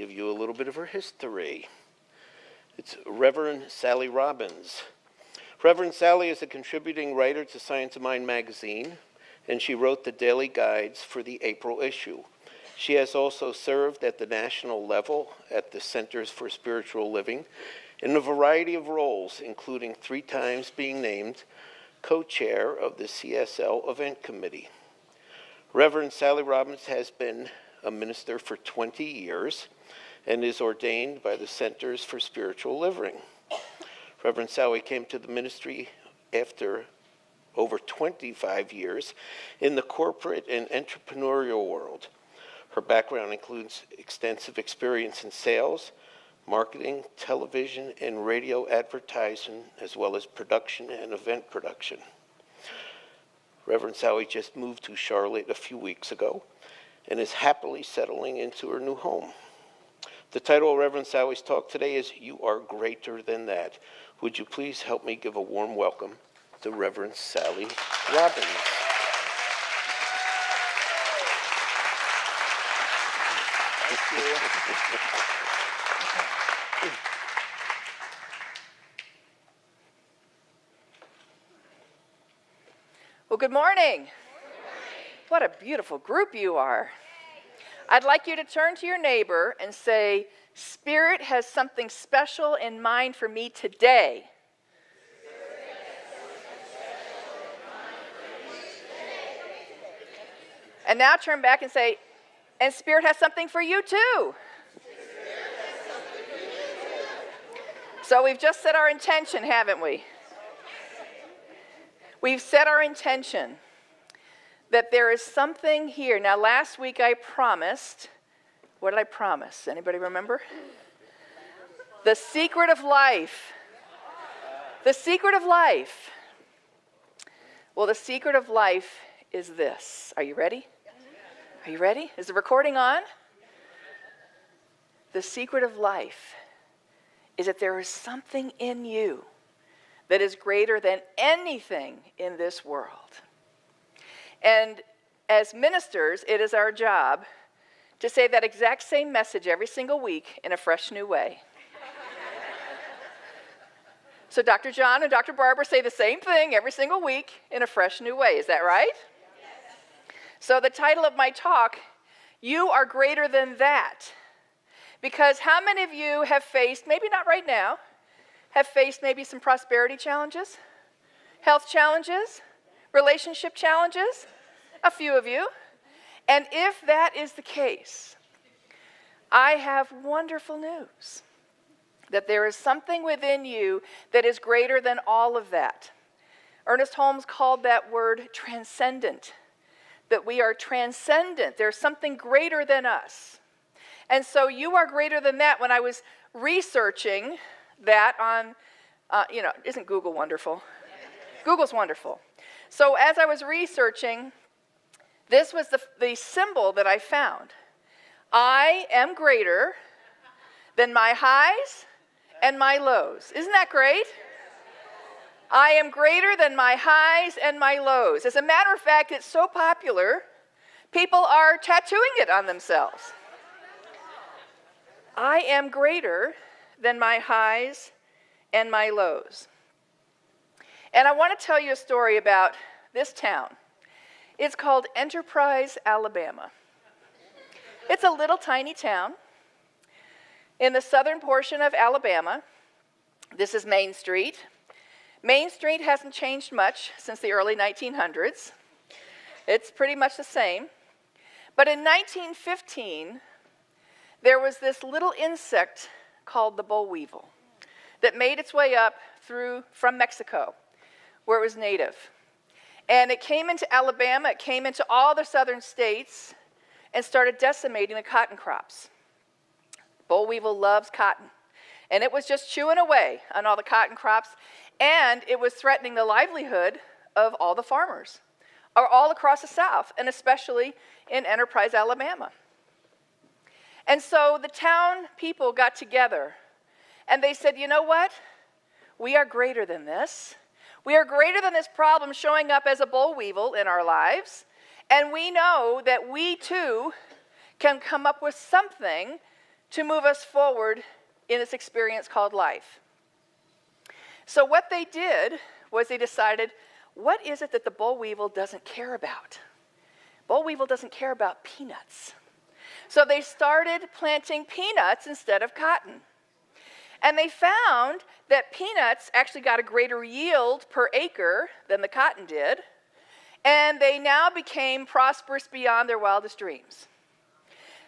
give you a little bit of her history. It's Reverend Sally Robbins. Reverend Sally is a contributing writer to Science of Mind magazine, and she wrote the daily guides for the April issue. She has also served at the national level at the Centers for Spiritual Living in a variety of roles, including 3 times being named co-chair of the CSL Event Committee. Reverend Sally Robbins has been a minister for 20 years and is ordained by the Centers for Spiritual Living. Reverend Sally came to the ministry after over 25 years in the corporate and entrepreneurial world. Her background includes extensive experience in sales, marketing, television, and radio advertising, as well as production and event production. Reverend Sally just moved to Charlotte a few weeks ago and is happily settling into her new home. The title of Reverend Sally's talk today is You Are Greater Than That. Would you please help me give a warm welcome to Reverend Sally Robbins. Thank you. Well, good morning. What a beautiful group you are. I'd like you to turn to your neighbor and say, Spirit has something special in mind for me today. And now turn back and say, and Spirit has something for you too. So we've just set our intention, haven't we? We've set our intention that there is something here. Now, last week I promised, what did I promise? Anybody remember? The secret of life. The secret of life. Well, the secret of life is this. Are you ready? Are you ready? Is the recording on? The secret of life is that there is something in you that is greater than anything in this world. And as ministers, it is our job to say that exact same message every single week in a fresh new way. So Dr. John and Dr. Barbara say the same thing every single week in a fresh new way. Is that right? Yes. So the title of my talk, You Are Greater Than That. Because how many of you have faced, maybe not right now, have faced maybe some prosperity challenges, health challenges, relationship challenges? A few of you. And if that is the case, I have wonderful news. That there is something within you that is greater than all of that. Ernest Holmes called that word transcendent. That we are transcendent. There's something greater than us. And so you are greater than that. When I was researching that on, isn't Google wonderful? Google's wonderful. So as I was researching, this was the symbol that I found. I am greater than my highs and my lows. Isn't that great? I am greater than my highs and my lows. As a matter of fact, it's so popular, people are tattooing it on themselves. I am greater than my highs and my lows. And I want to tell you a story about this town. It's called Enterprise, Alabama. It's a little tiny town in the southern portion of Alabama. This is Main Street. Main Street hasn't changed much since the early 1900s. It's pretty much the same. But in 1915, there was this little insect called the boll weevil that made its way up from Mexico, where it was native. And it came into Alabama, it came into all the southern states, and started decimating the cotton crops. Boll weevil loves cotton. And it was just chewing away on all the cotton crops, and it was threatening the livelihood of all the farmers, or all across the South, and especially in Enterprise, Alabama. And so the town people got together, and they said, you know what? We are greater than this. We are greater than this problem showing up as a boll weevil in our lives, and we know that we too can come up with something to move us forward in this experience called life. So what they did was they decided, what is it that the boll weevil doesn't care about? Boll weevil doesn't care about peanuts. So they started planting peanuts instead of cotton. And they found that peanuts actually got a greater yield per acre than the cotton did. And they now became prosperous beyond their wildest dreams.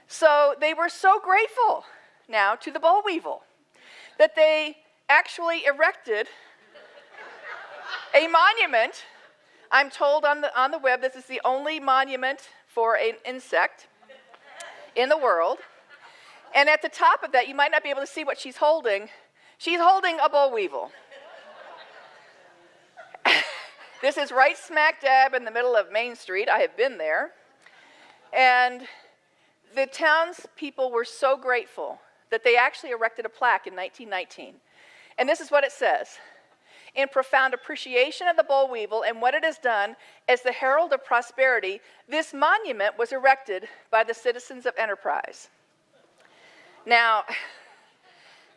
So they were so grateful now to the boll weevil that they actually erected a monument. I'm told on the web this is the only monument for an insect in the world. And at the top of that, you might not be able to see what she's holding. She's holding a boll weevil. This is right smack dab in the middle of Main Street. I have been there. And the townspeople were so grateful that they actually erected a plaque in 1919. And this is what it says. In profound appreciation of the boll weevil and what it has done as the herald of prosperity, this monument was erected by the citizens of Enterprise. Now,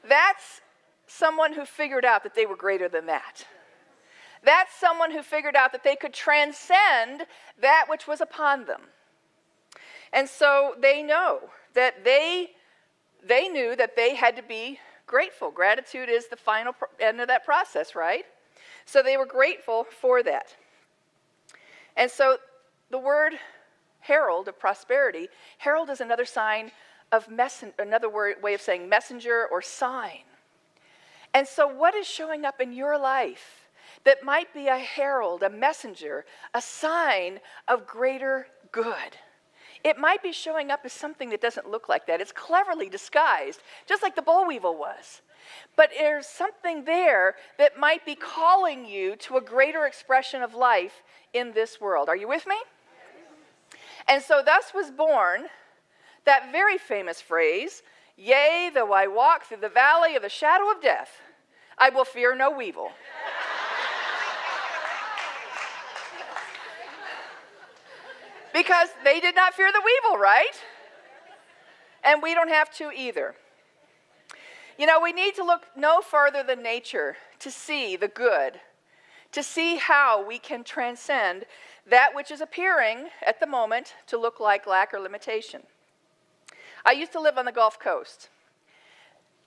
that's someone who figured out that they were greater than that. That's someone who figured out that they could transcend that which was upon them. And so they know that they knew that they had to be grateful. Gratitude is the final end of that process, right? So they were grateful for that. And so the word herald of prosperity, herald is another sign of way of saying messenger or sign. And so what is showing up in your life that might be a herald, a messenger, a sign of greater good? It might be showing up as something that doesn't look like that. It's cleverly disguised, just like the boll weevil was. But there's something there that might be calling you to a greater expression of life in this world. Are you with me? And so thus was born that very famous phrase, yea, though I walk through the valley of the shadow of death, I will fear no evil. Because they did not fear the weevil, right? And we don't have to either. You know, we need to look no further than nature to see the good, to see how we can transcend that which is appearing at the moment to look like lack or limitation. I used to live on the Gulf Coast,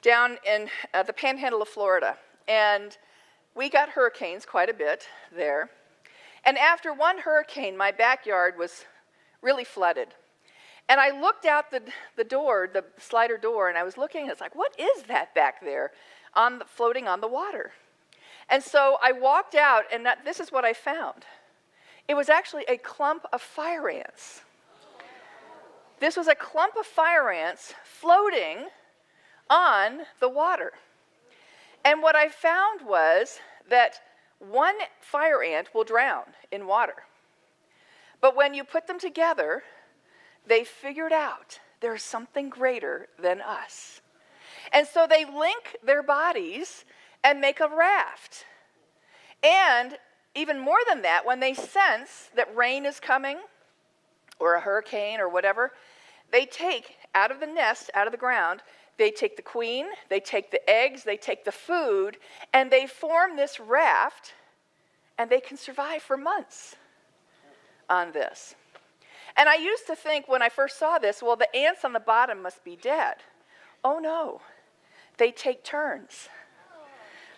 down in the panhandle of Florida, and we got hurricanes quite a bit there. And after one hurricane, my backyard was really flooded. And I looked out the door, the slider door, and I was looking, and it's like, what is that back there floating on the water? And so I walked out, and this is what I found. It was actually a clump of fire ants. This was a clump of fire ants floating on the water. And what I found was that one fire ant will drown in water. But when you put them together, they figured out there's something greater than us. And so they link their bodies and make a raft. And even more than that, when they sense that rain is coming, or a hurricane or whatever, they take out of the nest, out of the ground, they take the queen, they take the eggs, they take the food, and they form this raft, and they can survive for months on this. And I used to think when I first saw this, well, the ants on the bottom must be dead. Oh no, they take turns.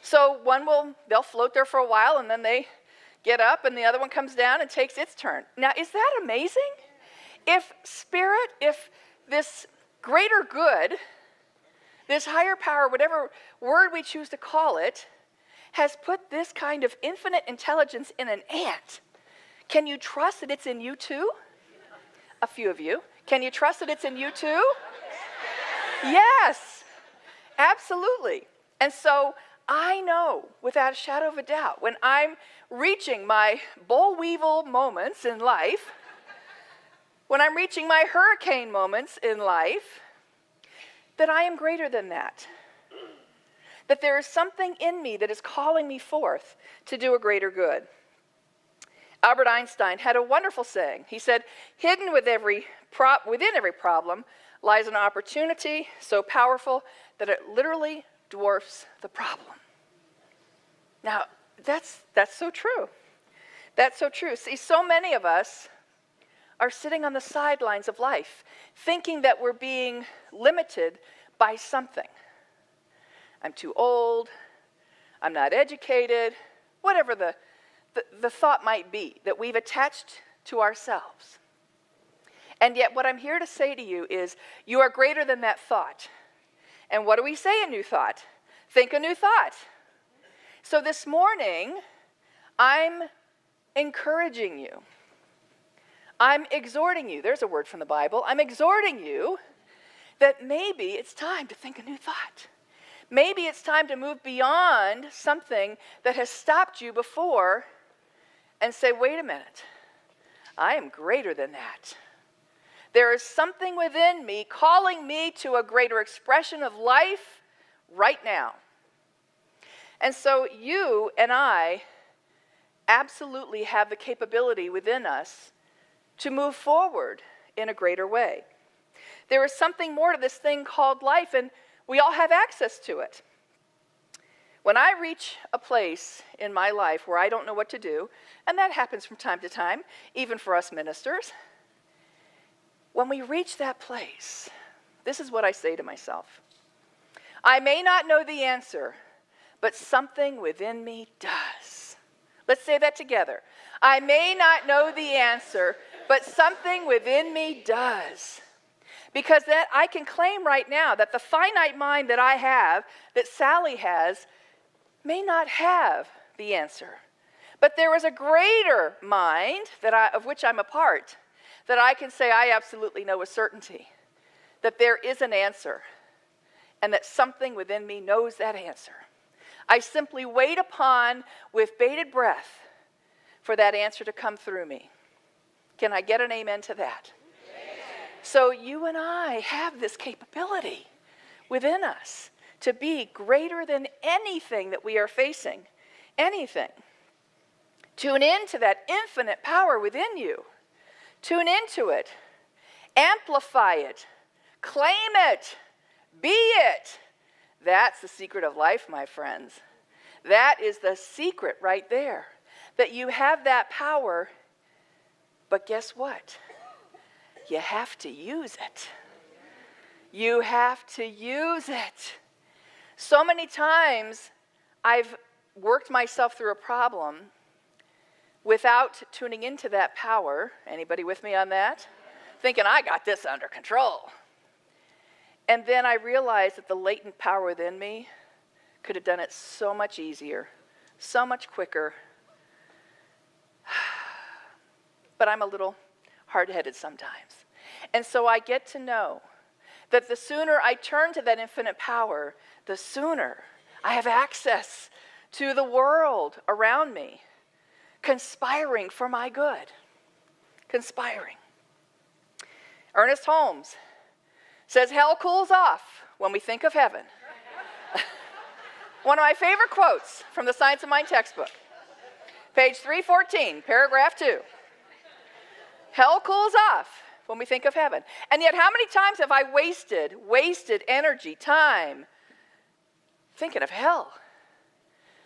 So they'll float there for a while, and then they get up, and the other one comes down and takes its turn. Now, is that amazing? If spirit, if this greater good, this higher power, whatever word we choose to call it, has put this kind of infinite intelligence in an ant, can you trust that it's in you too? A few of you. Can you trust that it's in you too? Yes, absolutely. And so I know without a shadow of a doubt, when I'm reaching my boll weevil moments in life, when I'm reaching my hurricane moments in life, that I am greater than that. That there is something in me that is calling me forth to do a greater good. Albert Einstein had a wonderful saying. He said, within every problem lies an opportunity so powerful that it literally dwarfs the problem. Now, that's so true. That's so true. See, so many of us are sitting on the sidelines of life, thinking that we're being limited by something. I'm too old, I'm not educated, whatever the thought might be that we've attached to ourselves. And yet what I'm here to say to you is you are greater than that thought. And what do we say in New Thought? Think a new thought. So this morning, I'm encouraging you. I'm exhorting you. There's a word from the Bible. I'm exhorting you that maybe it's time to think a new thought. Maybe it's time to move beyond something that has stopped you before and say, wait a minute, I am greater than that. There is something within me calling me to a greater expression of life right now. And so you and I absolutely have the capability within us to move forward in a greater way. There is something more to this thing called life, and we all have access to it. When I reach a place in my life where I don't know what to do, and that happens from time to time, even for us ministers, when we reach that place, this is what I say to myself. I may not know the answer, but something within me does. Let's say that together. I may not know the answer, but something within me does. Because that I can claim right now that the finite mind that I have, that Sally has, may not have the answer. But there is a greater mind of which I'm a part, that I can say I absolutely know with certainty that there is an answer and that something within me knows that answer. I simply wait upon, with bated breath, for that answer to come through me. Can I get an amen to that? Amen. So you and I have this capability within us to be greater than anything that we are facing. Anything. Tune into that infinite power within you. Tune into it. Amplify it. Claim it. Be it. That's the secret of life, my friends. That is the secret right there. That you have that power, but guess what? You have to use it. You have to use it. So many times I've worked myself through a problem without tuning into that power. Anybody with me on that? Thinking I got this under control. And then I realized that the latent power within me could have done it so much easier, so much quicker. But I'm a little hard-headed sometimes. And so I get to know that the sooner I turn to that infinite power, the sooner I have access to the world around me, conspiring for my good. Conspiring. Ernest Holmes says, hell cools off when we think of heaven. One of my favorite quotes from the Science of Mind textbook. Page 314, paragraph 2. Hell cools off when we think of heaven. And yet how many times have I wasted energy, time, thinking of hell?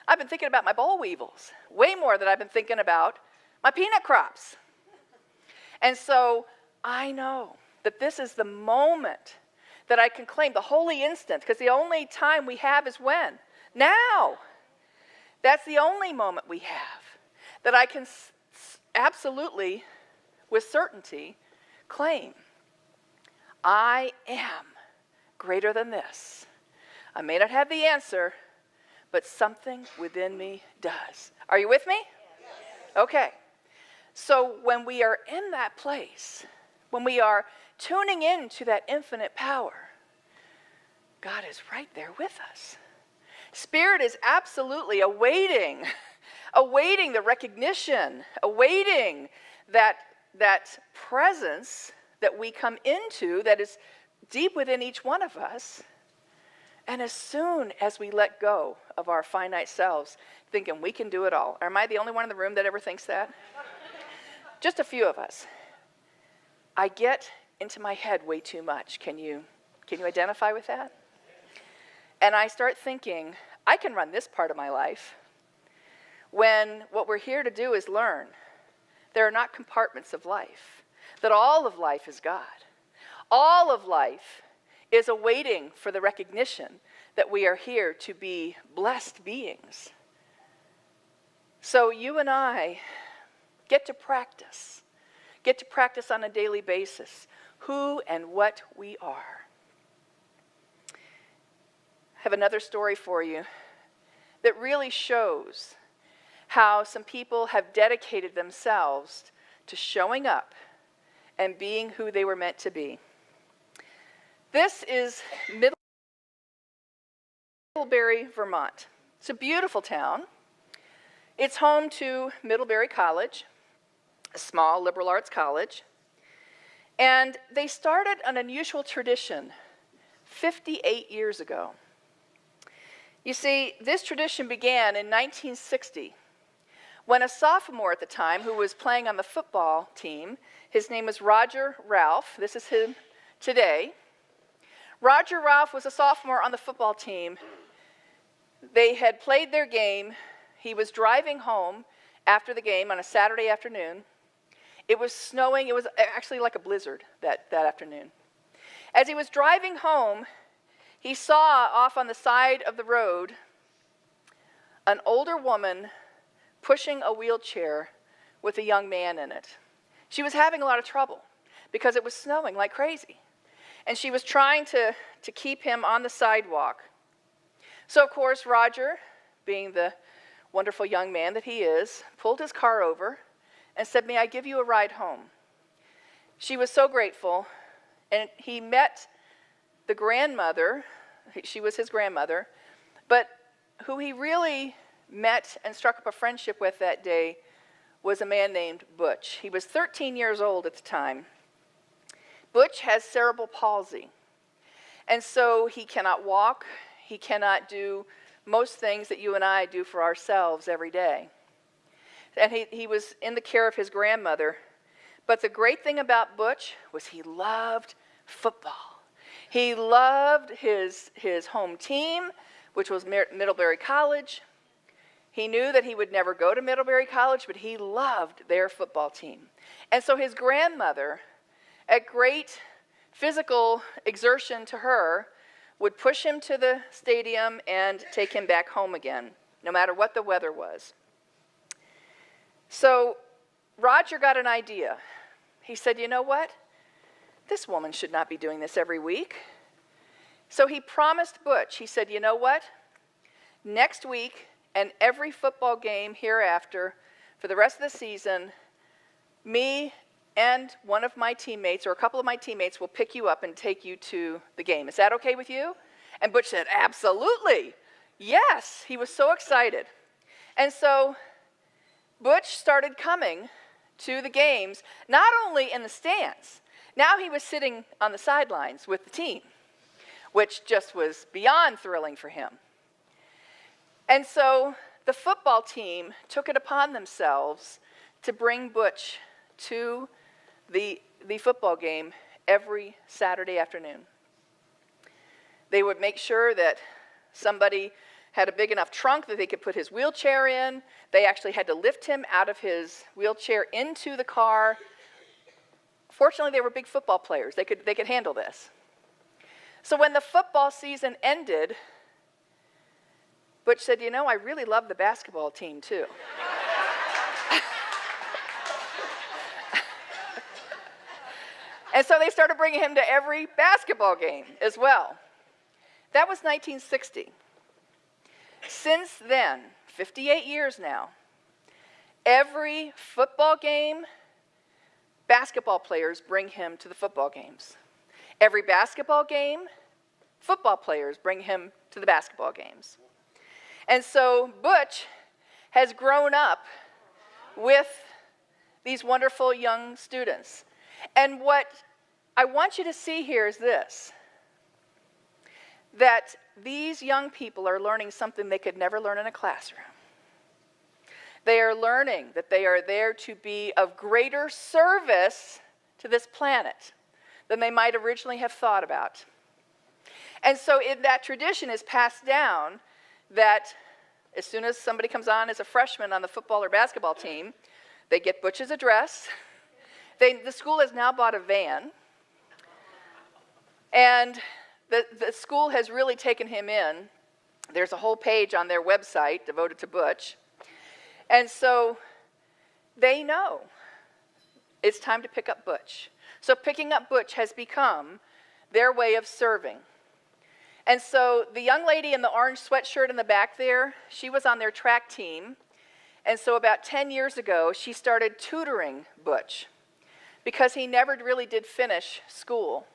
I've been thinking about my boll weevils way more than I've been thinking about my peanut crops. And so I know that this is the moment that I can claim, the holy instant, because the only time we have is when? Now. That's the only moment we have that I can absolutely, with certainty, claim. I am greater than this. I may not have the answer, but something within me does. Are you with me? Yes. Okay. So when we are in that place, when we are tuning into that infinite power, God is right there with us. Spirit is absolutely awaiting the recognition, awaiting that presence that we come into that is deep within each one of us. And as soon as we let go of our finite selves, thinking we can do it all. Am I the only one in the room that ever thinks that? Just a few of us. I get into my head way too much. Can you identify with that? And I start thinking, I can run this part of my life when what we're here to do is learn. There are not compartments of life, that all of life is God. All of life is awaiting for the recognition that we are here to be blessed beings. So you and I get to practice on a daily basis who and what we are. I have another story for you that really shows how some people have dedicated themselves to showing up and being who they were meant to be. This is Middlebury, Vermont. It's a beautiful town. It's home to Middlebury College, a small liberal arts college. And they started an unusual tradition 58 years ago. You see, this tradition began in 1960 when a sophomore at the time who was playing on the football team, his name was Roger Ralph, this is him today. Roger Ralph was a sophomore on the football team. They had played their game. He was driving home after the game on a Saturday afternoon. It was snowing. It was actually like a blizzard that afternoon. As he was driving home, he saw off on the side of the road an older woman pushing a wheelchair with a young man in it. She was having a lot of trouble because it was snowing like crazy. And she was trying to keep him on the sidewalk. So, of course, Roger, being the wonderful young man that he is, pulled his car over and said, "May I give you a ride home?" She was so grateful, and he met the grandmother. She was his grandmother, but who he really met and struck up a friendship with that day was a man named Butch. He was 13 years old at the time. Butch has cerebral palsy, and so he cannot walk. He cannot do most things that you and I do for ourselves every day. And he was in the care of his grandmother. But the great thing about Butch was he loved football. He loved his home team, which was Middlebury College. He knew that he would never go to Middlebury College, but he loved their football team. And so his grandmother, at great physical exertion to her, would push him to the stadium and take him back home again, no matter what the weather was. So Roger got an idea. He said, "You know what? This woman should not be doing this every week." So he promised Butch, he said, "You know what? Next week and every football game hereafter, for the rest of the season, me and one of my teammates or a couple of my teammates will pick you up and take you to the game. Is that okay with you?" And Butch said, "Absolutely. Yes." He was so excited. And so Butch started coming to the games, not only in the stands. Now he was sitting on the sidelines with the team, which just was beyond thrilling for him. And so the football team took it upon themselves to bring Butch to the football game every Saturday afternoon. They would make sure that somebody had a big enough trunk that they could put his wheelchair in. They actually had to lift him out of his wheelchair into the car. Fortunately, they were big football players. They could handle this. So when the football season ended, Butch said, "You know, I really love the basketball team too." And so they started bringing him to every basketball game as well. That was 1960. Since then, 58 years now, every football game, basketball players bring him to the football games. Every basketball game, football players bring him to the basketball games. And so Butch has grown up with these wonderful young students. And what I want you to see here is this, that these young people are learning something they could never learn in a classroom. They are learning that they are there to be of greater service to this planet. than they might originally have thought about. And so that tradition is passed down that as soon as somebody comes on as a freshman on the football or basketball team, they get Butch's address. The school has now bought a van. And the school has really taken him in. There's a whole page on their website devoted to Butch. And so they know it's time to pick up Butch. So picking up Butch has become their way of serving. And so the young lady in the orange sweatshirt in the back there, she was on their track team. And so about 10 years ago, she started tutoring Butch because he never really did finish school.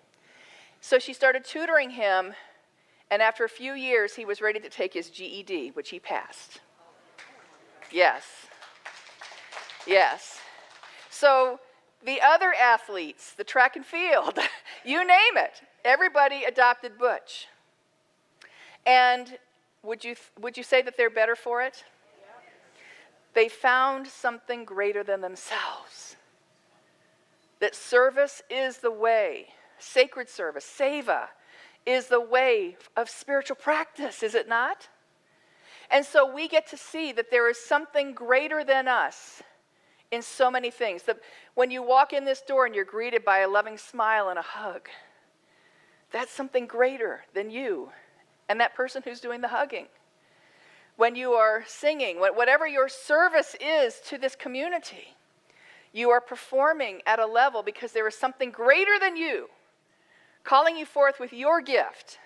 So she started tutoring him, and after a few years, he was ready to take his GED, which he passed. Yes. Yes. So the other athletes, the track and field, you name it, everybody adopted Butch. And would you say that they're better for it? They found something greater than themselves. That service is the way. Sacred service, seva, is the way of spiritual practice, is it not? And so we get to see that there is something greater than us in so many things. That when you walk in this door and you're greeted by a loving smile and a hug, that's something greater than you and that person who's doing the hugging. When you are singing, whatever your service is to this community, you are performing at a level because there is something greater than you calling you forth with your gift.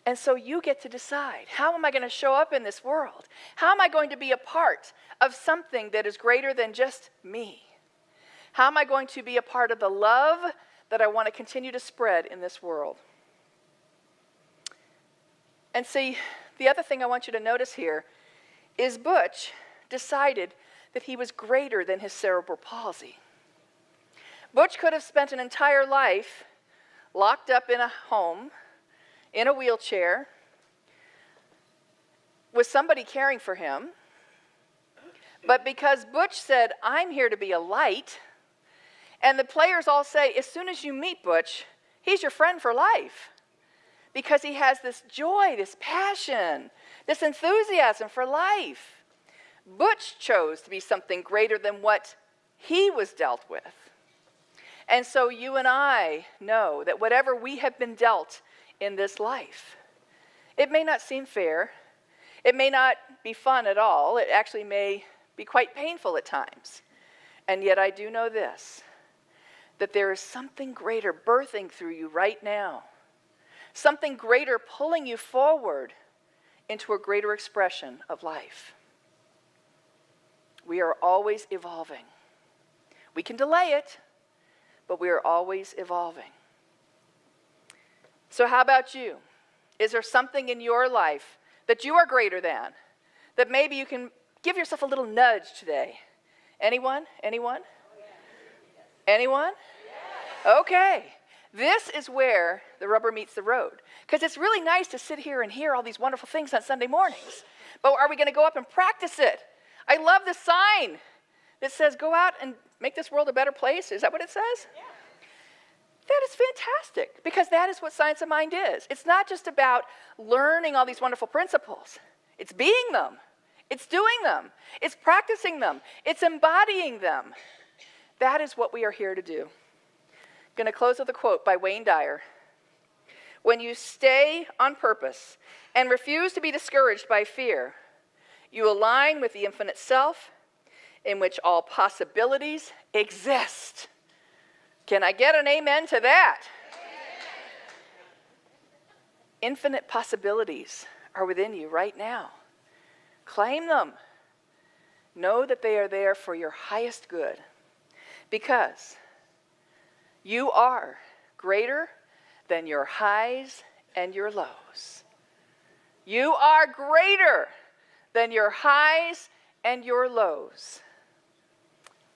And so you get to decide, how am I going to show up in this world? How am I going to be a part of something that is greater than just me? How am I going to be a part of the love that I want to continue to spread in this world? And see, the other thing I want you to notice here is Butch decided that he was greater than his cerebral palsy. Butch could have spent an entire life locked up in a home, in a wheelchair, with somebody caring for him. But because Butch said, I'm here to be a light, and the players all say, as soon as you meet Butch, he's your friend for life. Because he has this joy, this passion, this enthusiasm for life. Butch chose to be something greater than what he was dealt with. And so you and I know that whatever we have been dealt in this life, it may not seem fair. It may not be fun at all. It actually may be quite painful at times. And yet I do know this, that there is something greater birthing through you right now. Something greater pulling you forward into a greater expression of life. We are always evolving. We can delay it, but we are always evolving. So how about you? Is there something in your life that you are greater than? That maybe you can give yourself a little nudge today? Anyone? Anyone? Anyone? Okay. This is where the rubber meets the road. Because it's really nice to sit here and hear all these wonderful things on Sunday mornings. But are we going to go up and practice it? I love the sign that says, go out and make this world a better place. Is that what it says? Yeah. That is fantastic, because that is what Science of Mind is. It's not just about learning all these wonderful principles. It's being them. It's doing them. It's practicing them. It's embodying them. That is what we are here to do. I'm going to close with a quote by Wayne Dyer. When you stay on purpose and refuse to be discouraged by fear, you align with the infinite self in which all possibilities exist. Can I get an amen to that? Infinite possibilities are within you right now. Claim them. Know that they are there for your highest good, because you are greater than your highs and your lows. You are greater than your highs and your lows.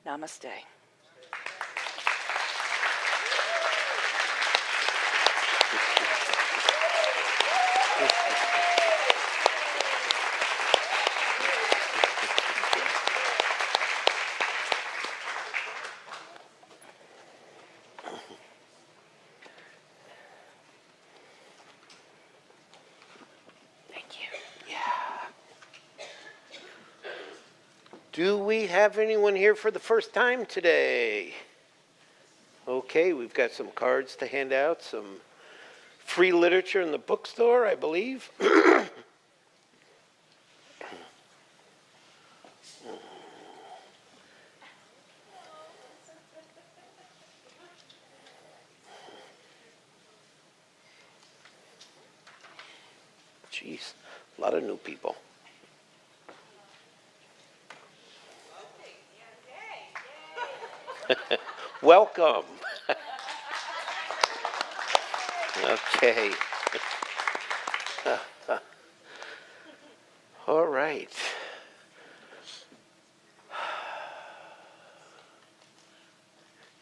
Namaste. Do we have anyone here for the first time today? Okay, we've got some cards to hand out, some free literature in the bookstore, I believe. Jeez, a lot of new people. Welcome. Okay. All right.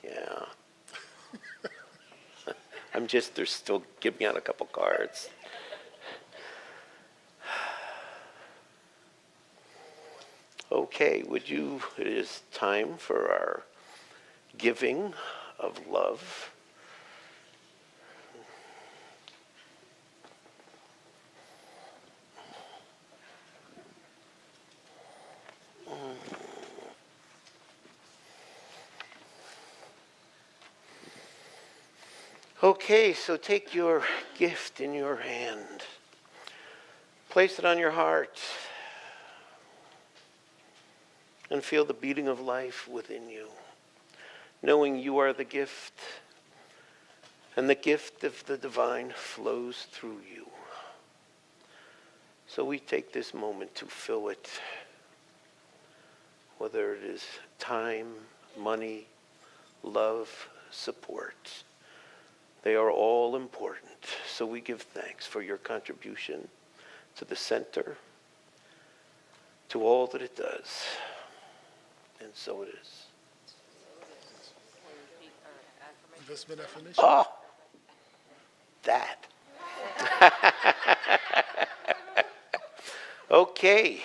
Yeah. they're still giving out a couple cards. Okay, it is time for our giving of love. Okay, so take your gift in your hand. Place it on your heart. And feel the beating of life within you. Knowing you are the gift. And the gift of the divine flows through you. So we take this moment to fill it. Whether it is time, money, love, support. They are all important. So we give thanks for your contribution to the center, to all that it does. And so it is. Investment affirmation. Oh, that. Okay.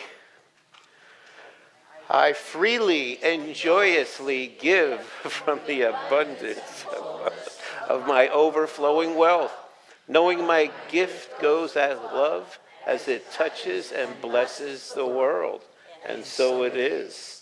I freely and joyously give from the abundance of my overflowing wealth, knowing my gift goes as love as it touches and blesses the world. And so it is.